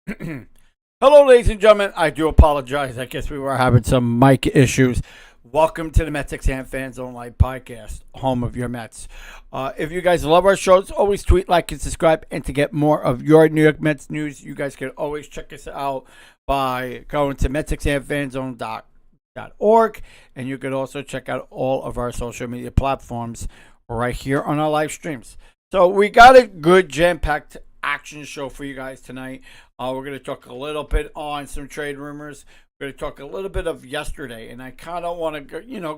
Hello, ladies and gentlemen. I do apologize. I guess we were having some mic issues. Welcome to the MetsXMFanZone Live podcast, home of your Mets. If you guys love our shows, always tweet, like, and subscribe. And to get more of your New York Mets news, you guys can always check us out by going to MetsXMFanZone.org. And you can also check out all of our social media platforms right here on our live streams. So we got a good jam-packed action show for you guys tonight. We're going to talk a little bit on some trade rumors. We're going to talk a little bit of yesterday, and I kind of want to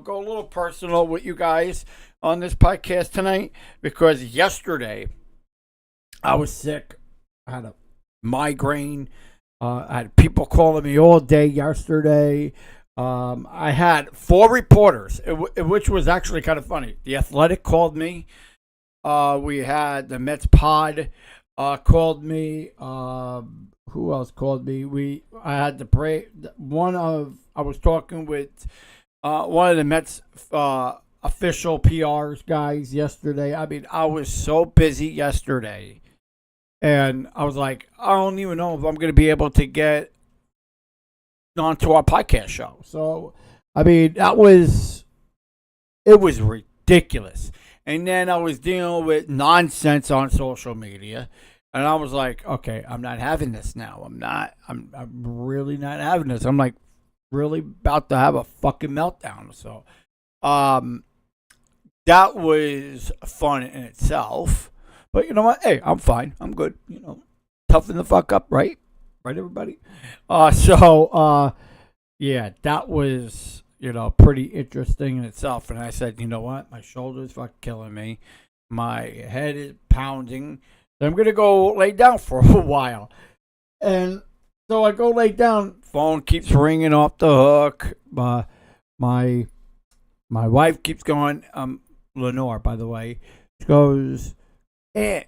go a little personal with you guys on this podcast tonight because yesterday I was sick. I had a migraine. I had people calling me all day yesterday. I had 4 reporters, which was actually kind of funny. The Athletic called me. We had the Mets Pod called me. Who else called me? I had to pray. I was talking with one of the Mets official PRs guys yesterday. I mean, I was so busy yesterday, and I was like, I don't even know if I'm going to be able to get onto our podcast show. So, I mean, it was ridiculous. And then I was dealing with nonsense on social media. And I was like, okay, I'm not having this now. I'm really not having this. I'm like really about to have a fucking meltdown. So that was fun in itself. But you know what? Hey, I'm fine. I'm good. Toughen the fuck up, right? Right, everybody? Yeah, that was, pretty interesting in itself. And I said, you know what? My shoulder's fucking killing me. My head is pounding. I'm going to go lay down for a while. And so I go lay down. Phone keeps ringing off the hook. My wife keeps going. Lenore, by the way. She goes, hey,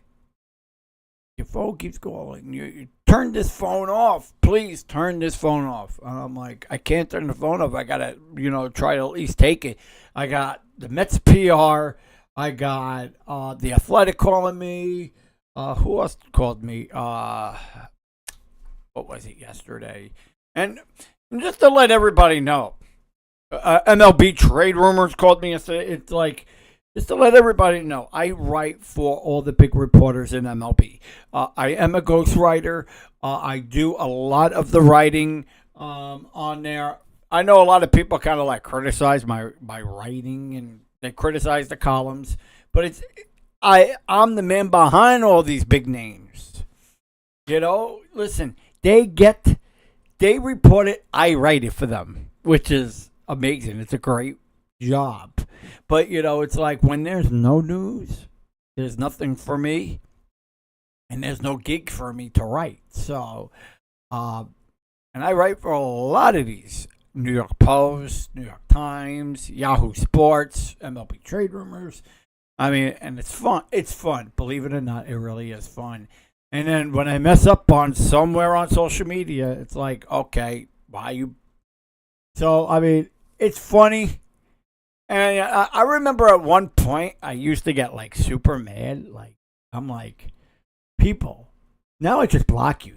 your phone keeps calling. You turn this phone off. Please turn this phone off. And I'm like, I can't turn the phone off. I got to, try to at least take it. I got the Mets PR. I got the Athletic calling me. Who else called me? What was it yesterday? And just to let everybody know, MLB trade rumors called me yesterday. It's like, just to let everybody know, I write for all the big reporters in MLB. I am a ghostwriter. I do a lot of the writing on there. I know a lot of people kind of like criticize my writing and they criticize the columns, but I'm the man behind all these big names. Listen, they report it, I write it for them, which is amazing. It's a great job. But, it's like when there's no news, there's nothing for me, and there's no gig for me to write. So, and I write for a lot of these New York Post, New York Times, Yahoo Sports, MLB Trade Rumors. I mean, and it's fun. It's fun. Believe it or not, it really is fun. And then when I mess up on somewhere on social media, it's like, okay, why you? So, I mean, it's funny. And I remember at one point, I used to get like super mad. Like, I'm like, people, now I just block you.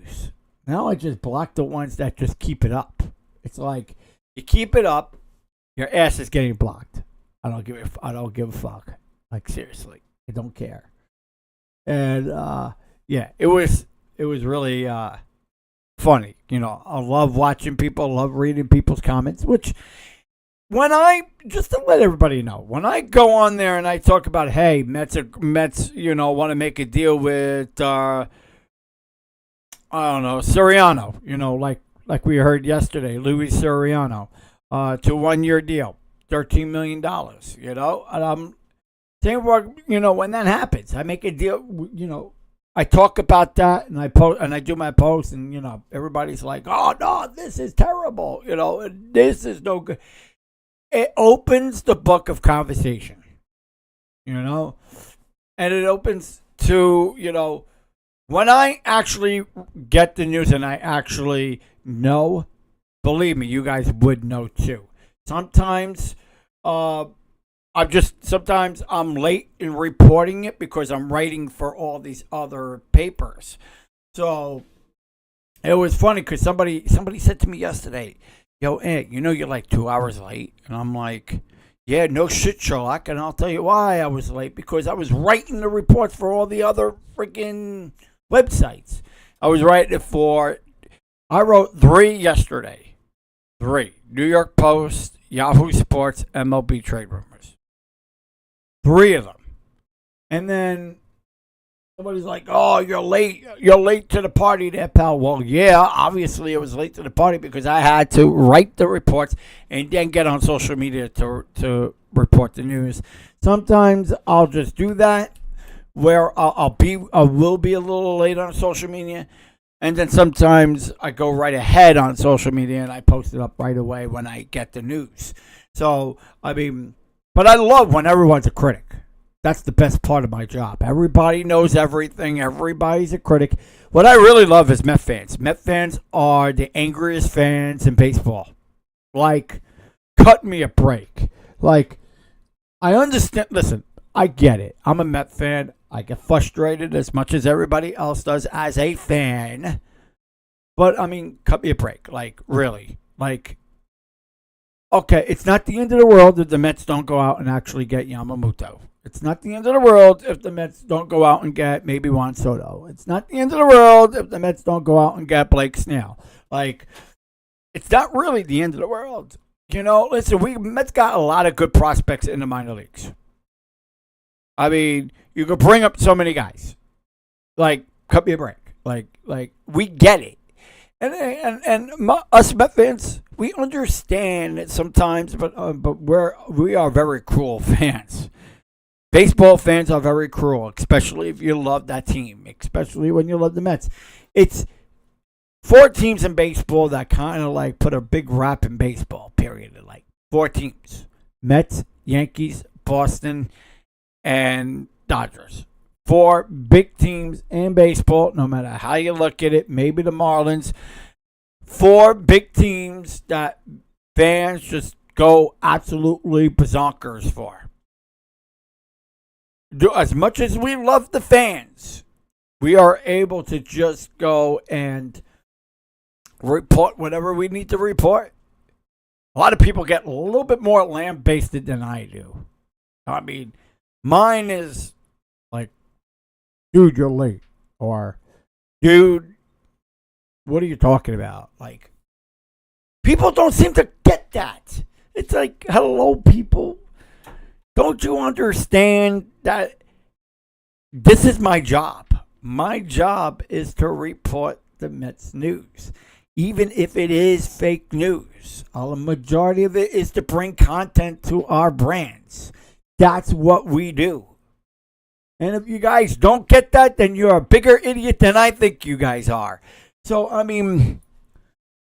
Now I just block the ones that just keep it up. It's like, you keep it up, your ass is getting blocked. I don't give a fuck. Like, seriously, I don't care. And yeah, it was really funny. I love watching people, love reading people's comments. Which, just to let everybody know, when I go on there and I talk about, hey, Mets, want to make a deal with, I don't know, Soriano. Like we heard yesterday, Luis Soriano, to 1-year deal, $13 million. And I'm saying, when that happens, I make a deal. I talk about that and I post and I do my post, and everybody's like, "Oh no, this is terrible." This is no good. It opens the book of conversation. And it opens to when I actually get the news and I actually know. Believe me, you guys would know too. Sometimes sometimes I'm late in reporting it because I'm writing for all these other papers. So It was funny because somebody said to me yesterday, "Yo, Ed, you're like 2 hours late," and I'm like, "Yeah, no shit, Sherlock." And I'll tell you why I was late, because I was writing the reports for all the other freaking websites. I was writing it for. I wrote 3 yesterday. 3: New York Post, Yahoo Sports, MLB Trade Rumors. 3 of them, and then somebody's like, "Oh, you're late. You're late to the party there, pal." Well, yeah, obviously I was late to the party because I had to write the reports and then get on social media to report the news. Sometimes I'll just do that, where I will be a little late on social media, and then sometimes I go right ahead on social media and I post it up right away when I get the news. So but I love when everyone's a critic. That's the best part of my job. Everybody knows everything. Everybody's a critic. What I really love is Met fans. Met fans are the angriest fans in baseball. Like, cut me a break. Like, I understand. Listen, I get it. I'm a Met fan. I get frustrated as much as everybody else does as a fan. But, cut me a break. Like, really. Like, okay, it's not the end of the world if the Mets don't go out and actually get Yamamoto. It's not the end of the world if the Mets don't go out and get maybe Juan Soto. It's not the end of the world if the Mets don't go out and get Blake Snell. Like, it's not really the end of the world. Listen, Mets got a lot of good prospects in the minor leagues. You could bring up so many guys. Like, cut me a break. Like we get it. And us Met fans, we understand it sometimes, but we are very cruel fans. Baseball fans are very cruel, especially if you love that team, especially when you love the Mets. It's 4 teams in baseball that kind of like put a big rap in baseball, period. Like 4 teams: Mets, Yankees, Boston, and Dodgers. 4 big teams in baseball, no matter how you look at it. Maybe the Marlins. 4 big teams that fans just go absolutely bonkers for. As much as we love the fans, we are able to just go and report whatever we need to report. A lot of people get a little bit more lambasted than I do. Mine is like, "Dude, you're late," or "Dude, what are you talking about?" Like, people don't seem to get that. It's like, hello, people. Don't you understand that this is my job? My job is to report the Mets news, even if it is fake news. A majority of it is to bring content to our brands. That's what we do. And if you guys don't get that, then you're a bigger idiot than I think you guys are. So,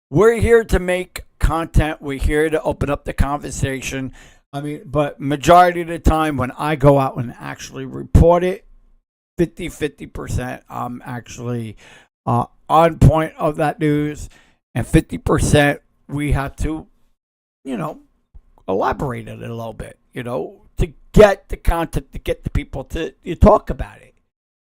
we're here to make content. We're here to open up the conversation. But majority of the time when I go out and actually report it, 50% I'm actually on point of that news, and 50% we have to, elaborate it a little bit, to get the content, to get the people to talk about it.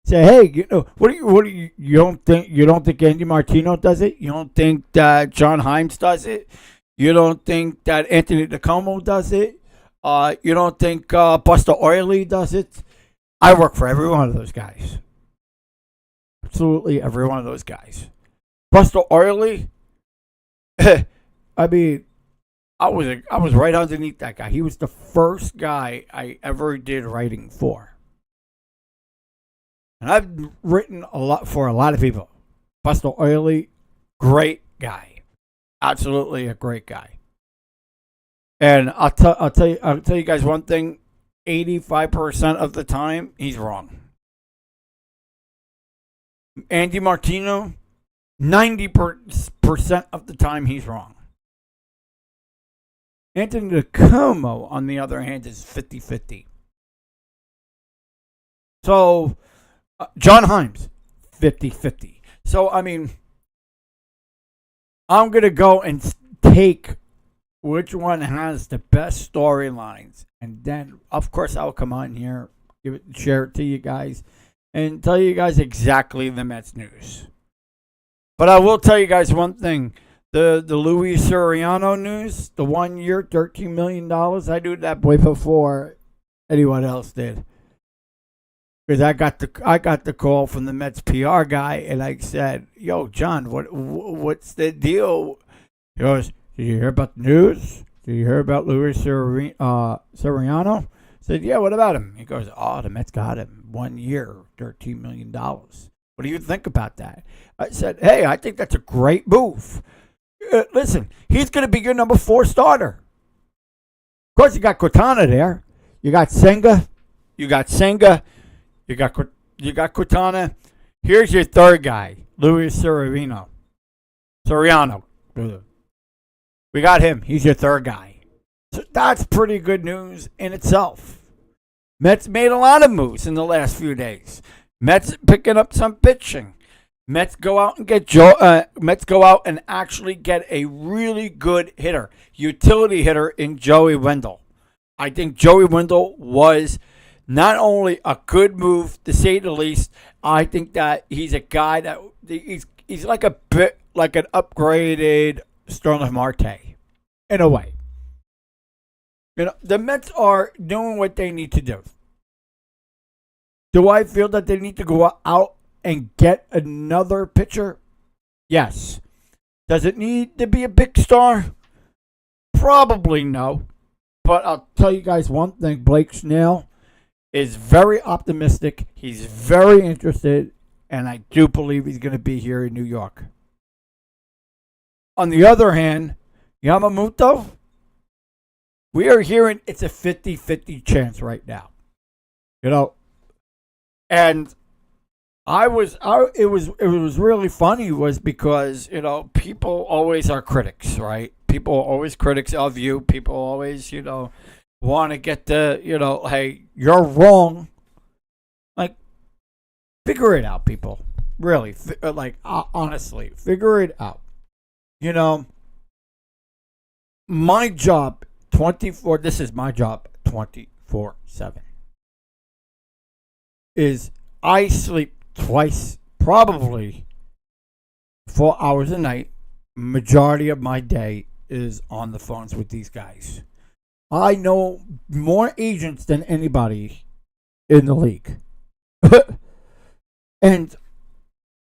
Say, hey, what do you don't think Andy Martino does it? You don't think that John Himes does it? You don't think that Anthony DeComo does it? You don't think Buster Oiley does it? I work for every one of those guys. Absolutely every one of those guys. Buster Oiley, I was right underneath that guy. He was the first guy I ever did writing for. And I've written a lot for a lot of people. Buster Oiley, great guy. Absolutely a great guy. And I'll tell you guys one thing. 85% of the time, he's wrong. Andy Martino, 90% of the time, he's wrong. Anthony DeComo, on the other hand, is 50-50. So, John Himes, 50-50. So, I'm going to go and take which one has the best storylines, and then, of course, I'll come on here, share it to you guys, and tell you guys exactly the Mets news. But I will tell you guys one thing. The Luis Soriano news, the 1 year, $13 million. I knew that way before anyone else did. Because I got the call from the Mets PR guy, and I said, "Yo, John, what's the deal?" He goes, "Did you hear about the news? Did you hear about Luis Soriano?" I said, "Yeah, what about him?" He goes, "Oh, the Mets got him 1 year, $13 million. What do you think about that?" I said, "Hey, I think that's a great move. Listen, he's going to be your number 4 starter. Of course, you got Cortana there. You got Senga. You got Cortana. Here's your third guy, Luis Soriano. We got him. He's your third guy. So that's pretty good news in itself. Mets made a lot of moves in the last few days. Mets picking up some pitching. Mets go out and actually get a really good hitter, utility hitter in Joey Wendell. I think Joey Wendell was not only a good move to say the least. I think that he's a guy that he's like a bit like an upgraded Sterling Marte in a way. You know, the Mets are doing what they need to do. Do I feel that they need to go out and get another pitcher? Yes. Does it need to be a big star? Probably no. But I'll tell you guys one thing. Blake Snell is very optimistic. He's very interested. And I do believe he's going to be here in New York. On the other hand, Yamamoto, we are hearing it's a 50-50 chance right now. You know, and it was really funny was because, you know, people always are critics, right? People are always critics of you. People always, you know, want to get the, you know, hey, you're wrong. Like, figure it out, people. Really, honestly, figure it out. You know, my job this is my job 24/7. Is I sleep twice, probably 4 hours a night. Majority of my day is on the phones with these guys. I know more agents than anybody in the league. and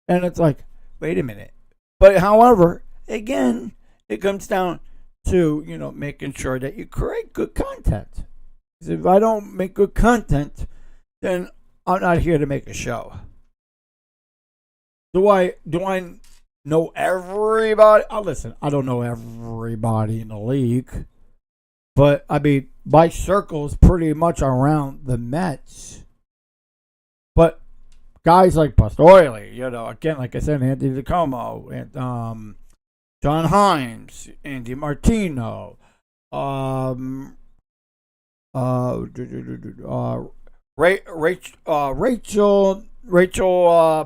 it's like, wait a minute. But however, again, it comes down to, you know, making sure that you create good content. Because if I don't make good content, then I'm not here to make a show. Do I know everybody? Oh, listen, I don't know everybody in the league. But, I mean, my circle is pretty much around the Mets. But guys like Pastoili, you know, again, like I said, Anthony DeComo, and John Himes, Andy Martino, Rachel. Oh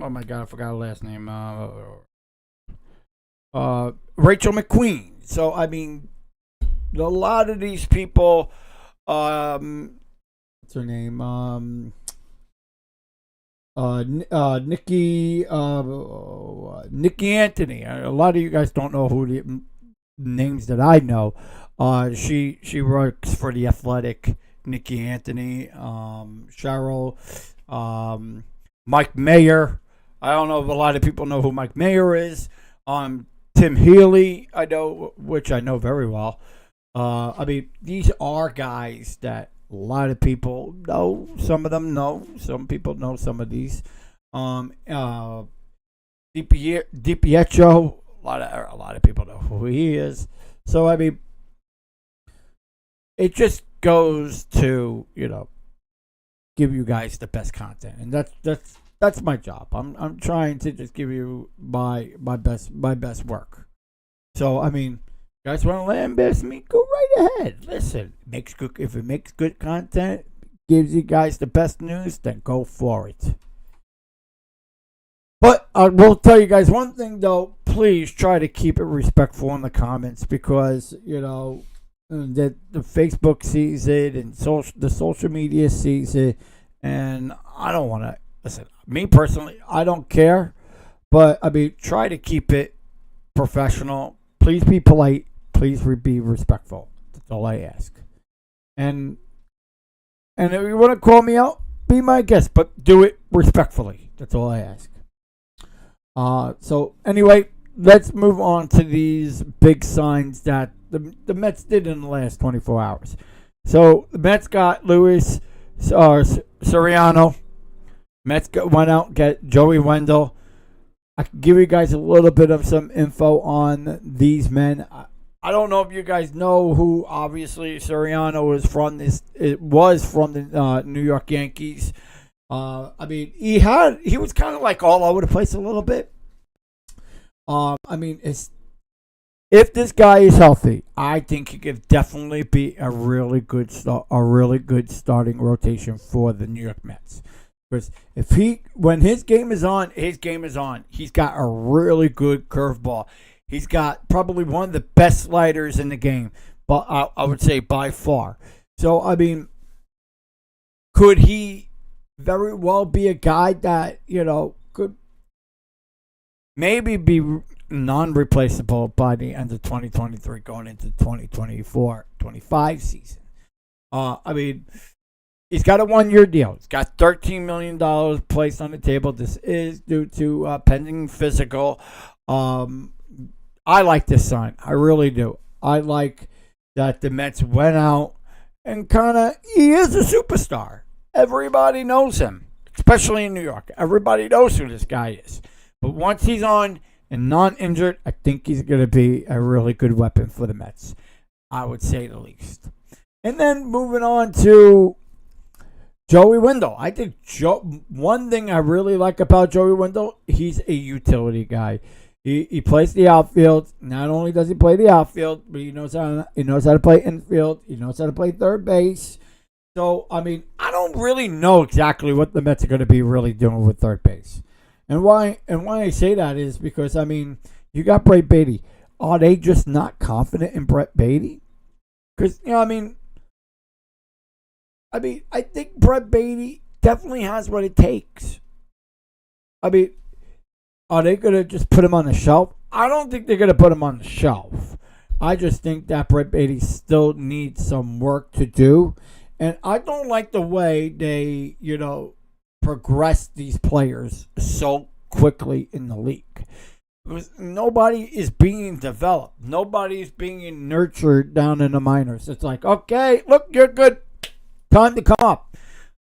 my God, I forgot her last name. Rachel McQueen. So I mean, a lot of these people. What's her name? Nikki Anthony. A lot of you guys don't know who the names that I know. She works for the Athletic. Nikki Anthony, Cheryl, Mike Mayer. I don't know if a lot of people know who Mike Mayer is. Tim Healy, I know, which I know very well. I mean, these are guys that a lot of people know. Some of them know. Some people know some of these. DiPietro, a lot of people know who he is. So I mean, it just goes to, you know, give you guys the best content, and that's my job. I'm trying to just give you my best work. So I mean, you guys want to lambast me? Go right ahead. Listen, if it makes good content, gives you guys the best news, then go for it. But I will tell you guys one thing though. Please try to keep it respectful in the comments, because, you know, that the Facebook sees it and the social media sees it, and I don't want to listen. Me personally, I don't care, But I mean, try to keep it professional. Please be polite. Please be respectful. That's all I ask. And if you want to call me out, be my guest, but do it respectfully. That's all I ask. So anyway, let's move on to these big signs that the Mets did in the last 24 hours. So the Mets got Luis Soriano. Went out and get Joey Wendell. I can give you guys a little bit of some info on these men. I don't know if you guys know who. Obviously, Soriano is from this. It was from the New York Yankees. I mean, he was kind of like all over the place a little bit. I mean, if this guy is healthy, I think he could definitely be a really good starting rotation for the New York Mets. Because when his game is on, his game is on. He's got a really good curveball. He's got probably one of the best sliders in the game, but I would say by far. So I mean, could he very well be a guy that could maybe be non-replaceable by the end of 2023, going into 2024-25 season? I mean, he's got a 1-year deal. He's got $13 million placed on the table. This is due to pending physical. I like this sign. I really do. I like that the Mets went out and he is a superstar. Everybody knows him, especially in New York. Everybody knows who this guy is. But once he's on and non-injured, I think he's going to be a really good weapon for the Mets. I would say the least. And then moving on to Joey Wendell. I think one thing I really like about Joey Wendell, he's a utility guy. He plays the outfield. Not only does he play the outfield, but he knows how to play infield. He knows how to play third base. So, I mean, I don't really know exactly what the Mets are going to be really doing with third base. And why I say that is because, I mean, you got Brett Baty. Are they just not confident in Brett Baty? Because, I think Brett Baty definitely has what it takes. I mean, are they going to just put him on the shelf? I don't think they're going to put him on the shelf. I just think that Brett Baty still needs some work to do. And I don't like the way they, progress these players so quickly in the league. Because nobody is being developed. Nobody is being nurtured down in the minors. It's like, okay, look, you're good. Time to come up.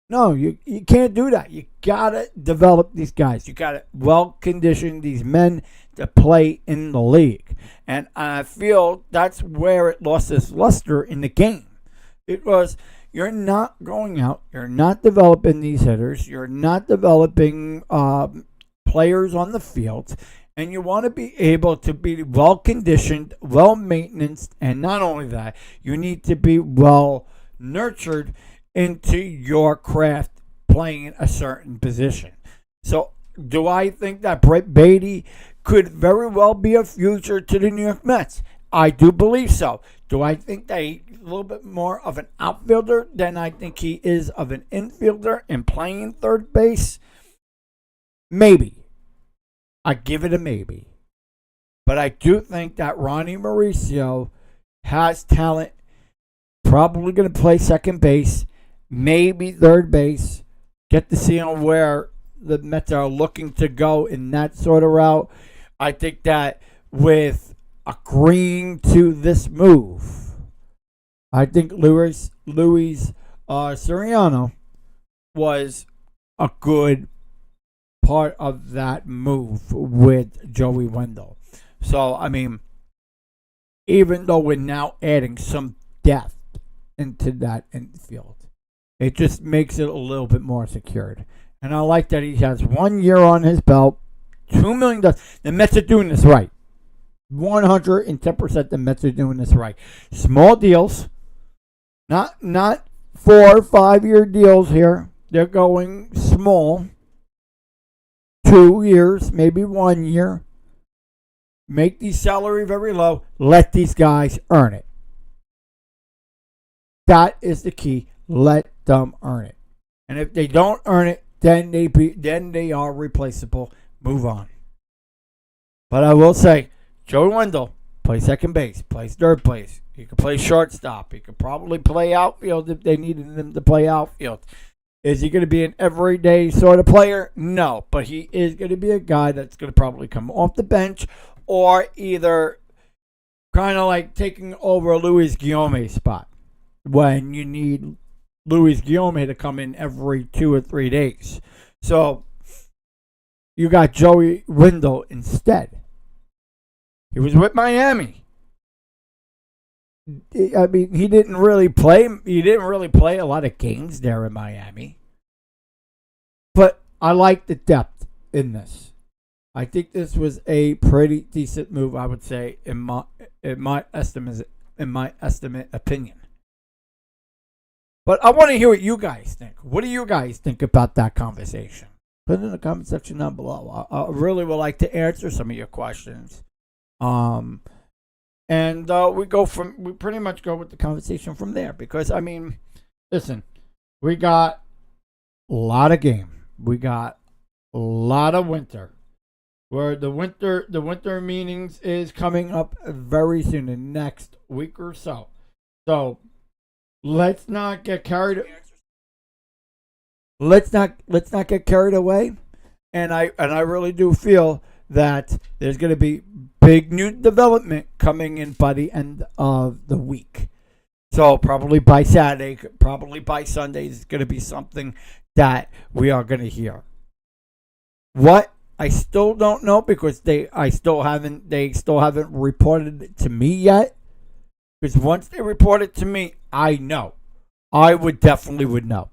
No, you can't do that. You got to develop these guys. You got to well-condition these men to play in the league. And I feel that's where it lost its luster in the game. It was, you're not going out. You're not developing these hitters. You're not developing players on the field. And you want to be able to be well-conditioned, well-maintenanced. And not only that, you need to be well-nurtured into your craft playing a certain position. So do I think that Brett Baty could very well be a future to the New York Mets? I do believe so. Do I think that he's a little bit more of an outfielder than I think he is of an infielder and playing third base? Maybe. I give it a maybe. But I do think that Ronnie Mauricio has talent, probably going to play second base, maybe third base. Get to see on where the Mets are looking to go in that sort of route. I think that with agreeing to this move, I think Luis Soriano was a good part of that move with Joey Wendell. So, I mean, even though we're now adding some depth into that infield, it just makes it a little bit more secured. And I like that he has 1 year on his belt, $2 million. The Mets are doing this right. 110% the Mets are doing this right. Small deals, not 4 or 5 year deals here. They're going small. 2 years, maybe 1 year. Make the salary very low. Let these guys earn it. That is the key. Let them earn it. And if they don't earn it, then they are replaceable. Move on. But I will say, Joey Wendell plays second base, plays third base. He could play shortstop. He could probably play outfield if they needed him to play outfield. Is he going to be an everyday sort of player? No, but he is going to be a guy that's going to probably come off the bench or either kind of like taking over Luis Guillaume's spot when you need Luis Guillaume to come in every 2 or 3 days. So you got Joey Wendell instead. He was with Miami. I mean, he didn't really play. He didn't really play a lot of games there in Miami. But I like the depth in this. I think this was a pretty decent move, I would say, in my estimate opinion. But I want to hear what you guys think. What do you guys think about that conversation? Put it in the comment section down below. I really would like to answer some of your questions. And we pretty much go with the conversation from there because, I mean, listen, we got a lot of game. We got a lot of winter. Where the winter meetings is coming up very soon, the next week or so. So let's not get carried. Let's not get carried away. And I really do feel that there's going to be big new development coming in by the end of the week. So probably by Saturday, probably by Sunday, is going to be something that we are going to hear. What? I still don't know because they still haven't reported it to me yet. Because once they report it to me, I know. I would definitely know.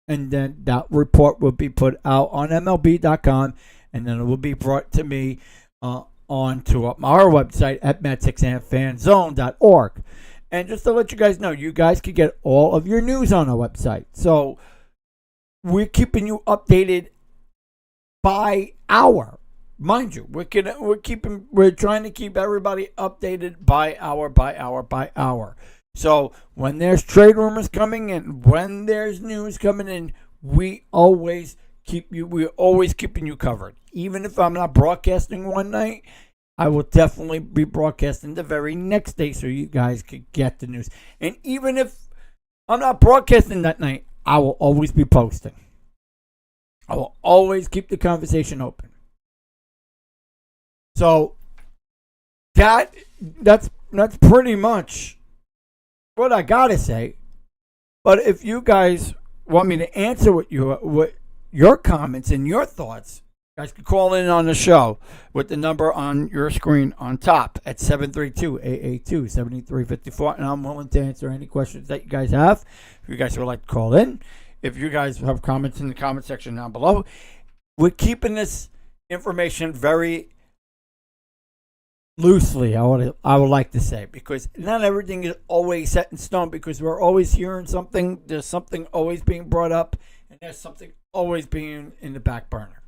And then that report will be put out on MLB.com, and then it will be brought to me onto our website at MetsXMFanZone.org. And just to let you guys know, you guys can get all of your news on our website. So we're keeping you updated by hour. Mind you, we're trying to keep everybody updated by hour. So when there's trade rumors coming in, when there's news coming in, we're always keeping you covered. Even if I'm not broadcasting one night, I will definitely be broadcasting the very next day so you guys could get the news. And even if I'm not broadcasting that night, I will always be posting. I will always keep the conversation open. So that's pretty much what I gotta say. But if you guys want me to answer what your comments and your thoughts, you guys can call in on the show with the number on your screen on top at 732-882-7354, and I'm willing to answer any questions that you guys have. If you guys would like to call in, if you guys have comments in the comment section down below, we're keeping this information very loosely, I would like to say, because not everything is always set in stone, because we're always hearing something. There's something always being brought up, and there's something always being in the back burner.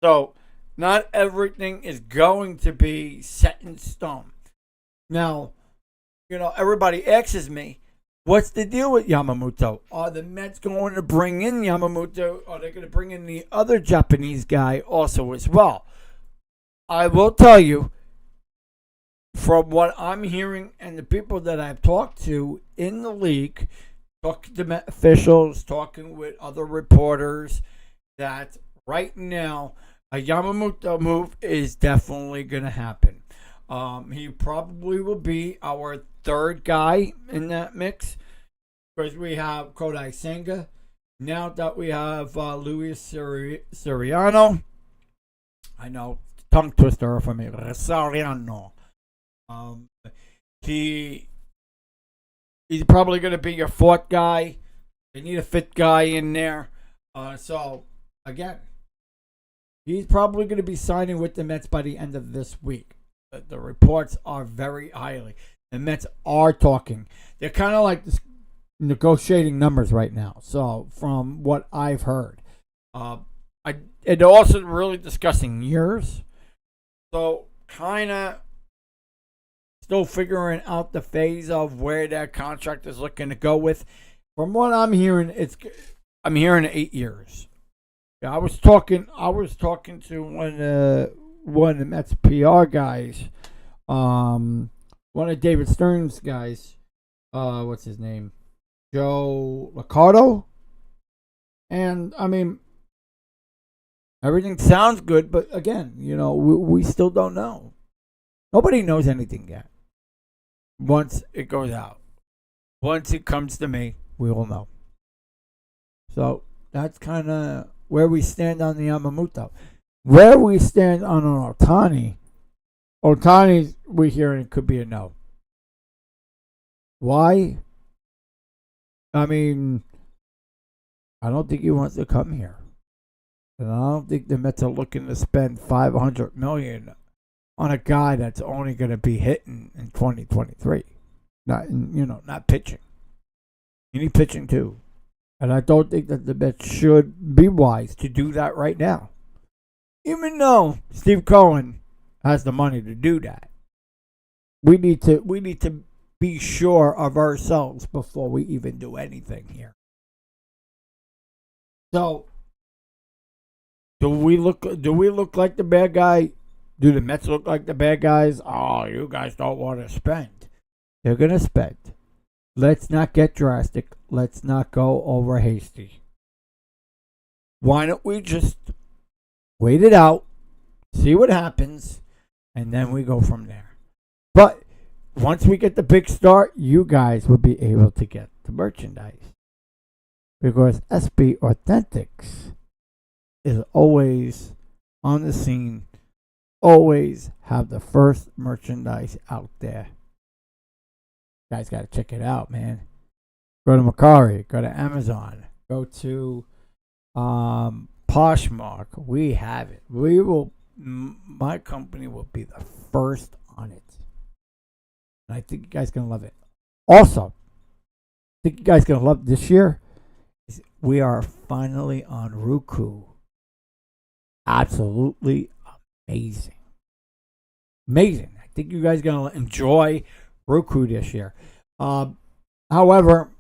So not everything is going to be set in stone. Now, everybody asks me, what's the deal with Yamamoto? Are the Mets going to bring in Yamamoto? Are they going to bring in the other Japanese guy also as well? I will tell you, from what I'm hearing and the people that I've talked to in the league, talking to Met officials, talking with other reporters, that right now a Yamamoto move is definitely going to happen. He probably will be our third guy in that mix, because we have Kodai Senga. Now that we have Luis Soriano, I know, tongue twister for me, Soriano. He's probably going to be your fourth guy. They need a fifth guy in there. So, again, he's probably going to be signing with the Mets by the end of this week. The reports are very highly. The Mets are talking. They're kind of like negotiating numbers right now. So, from what I've heard, and they're also really discussing years. So, kind of still figuring out the phase of where that contract is looking to go with. From what I'm hearing, I'm hearing 8 years. I was talking to one of the Mets PR guys, one of David Stern's guys, what's his name? Joe Liccardo. And I mean, everything sounds good, but again, we still don't know. Nobody knows anything yet. Once it goes out, once it comes to me, we will know. So that's kind of where we stand on the Yamamoto. Where we stand on an Ohtani, we hear it could be a no. Why? I mean, I don't think he wants to come here. And I don't think the Mets are looking to spend $500 million on a guy that's only going to be hitting in 2023. Not pitching. You need pitching too. And I don't think that the Mets should be wise to do that right now. Even though Steve Cohen has the money to do that. We need to be sure of ourselves before we even do anything here. So, do we look like the bad guy? Do the Mets look like the bad guys? Oh, you guys don't want to spend. They're going to spend. Let's not get drastic. Let's not go over hasty. Why don't we just wait it out, see what happens, and then we go from there. But once we get the big start, you guys will be able to get the merchandise. Because SB Authentics is always on the scene, always have the first merchandise out there. You guys got to check it out, man. Go to Mercari, go to Amazon, go to Poshmark. We have it. My company will be the first on it. And I think you guys are going to love it. Also, I think you guys are going to love this year. We are finally on Roku. Absolutely amazing. Amazing. I think you guys are going to enjoy Roku this year. However,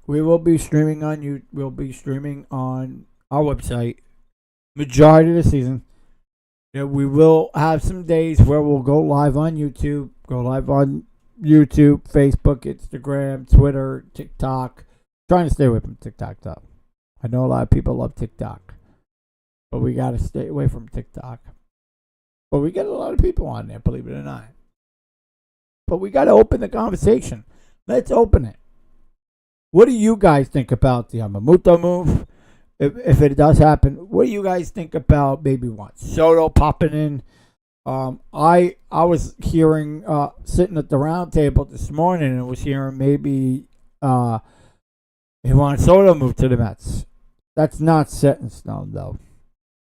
we will be streaming on we'll be streaming on our website majority of the season. We will have some days where we'll go live on YouTube, Facebook, Instagram, Twitter, TikTok. Trying to stay away from TikTok though. I know a lot of people love TikTok, but we got to stay away from TikTok. But we get a lot of people on there, believe it or not. But we got to open the conversation. Let's open it. What do you guys think about the Yamamoto move? If it does happen, what do you guys think about maybe Soto popping in? I was hearing sitting at the round table this morning and was hearing maybe Juan Soto move to the Mets. That's not set in stone though.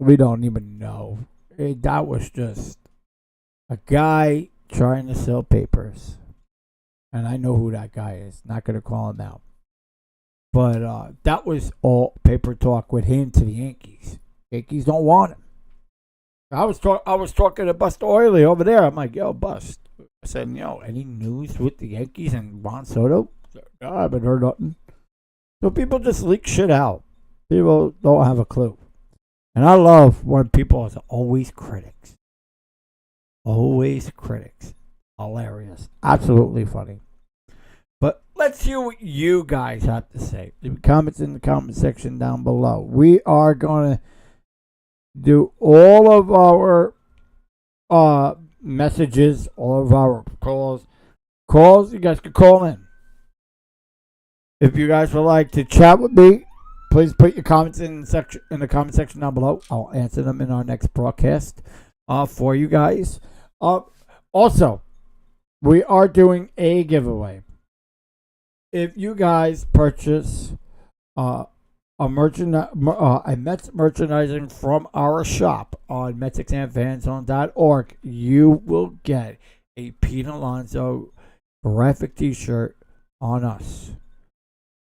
We don't even know. That was just a guy trying to sell papers. And I know who that guy is. Not going to call him out. But that was all paper talk with him to the Yankees. Yankees don't want him. I was talking to Buster Oiley over there. I'm like, yo, Bust. I said, any news with the Yankees and Juan Soto? No, I haven't heard nothing. So people just leak shit out. People don't have a clue. And I love when people are always critics. Always critics. Hilarious. Absolutely funny. But let's hear what you guys have to say. Leave comments in the comment section down below. We are going to do all of our messages, all of our calls. You guys can call in. If you guys would like to chat with me, please put your comments in the comment section down below. I'll answer them in our next broadcast for you guys. Also, we are doing a giveaway. If you guys purchase a Mets merchandising from our shop on MetsXMFanZone.org, you will get a Pete Alonso graphic T-shirt on us.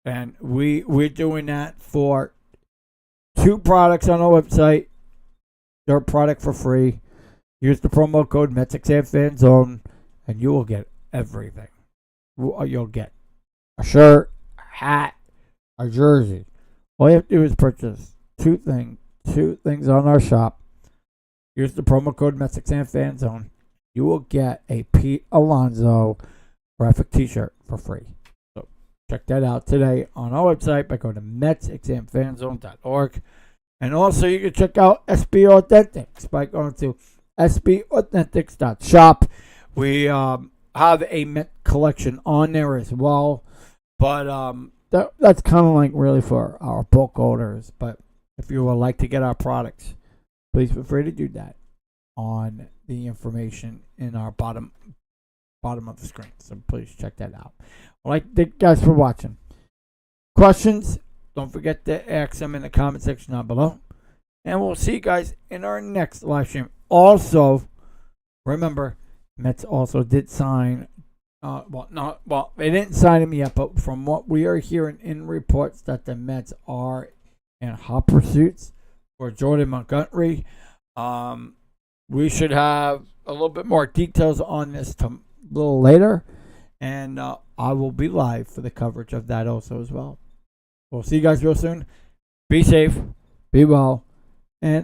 And we're doing that for 2 products on our website. Their product for free. Use the promo code MetsXMFanZone, and you will get everything. You'll get a shirt, a hat, a jersey. All you have to do is purchase two things on our shop. use the promo code MetsXMFanZone. You will get a Pete Alonso graphic t-shirt for free. So check that out today on our website by going to MetsXMFanZone.org. And also you can check out SB Authentics by going to SBAuthentics.shop. We have a Met collection on there as well. But that's kind of like really for our bulk orders. But if you would like to get our products, please feel free to do that on the information in our bottom of the screen. So please check that out. I'd like to thank you guys for watching. Questions? Don't forget to ask them in the comment section down below. And we'll see you guys in our next live stream. Also, remember, Mets also did sign. They didn't sign him yet, but from what we are hearing in reports that the Mets are in hot pursuits for Jordan Montgomery. We should have a little bit more details on this a little later, and I will be live for the coverage of that also as well. We'll see you guys real soon. Be safe, be well, and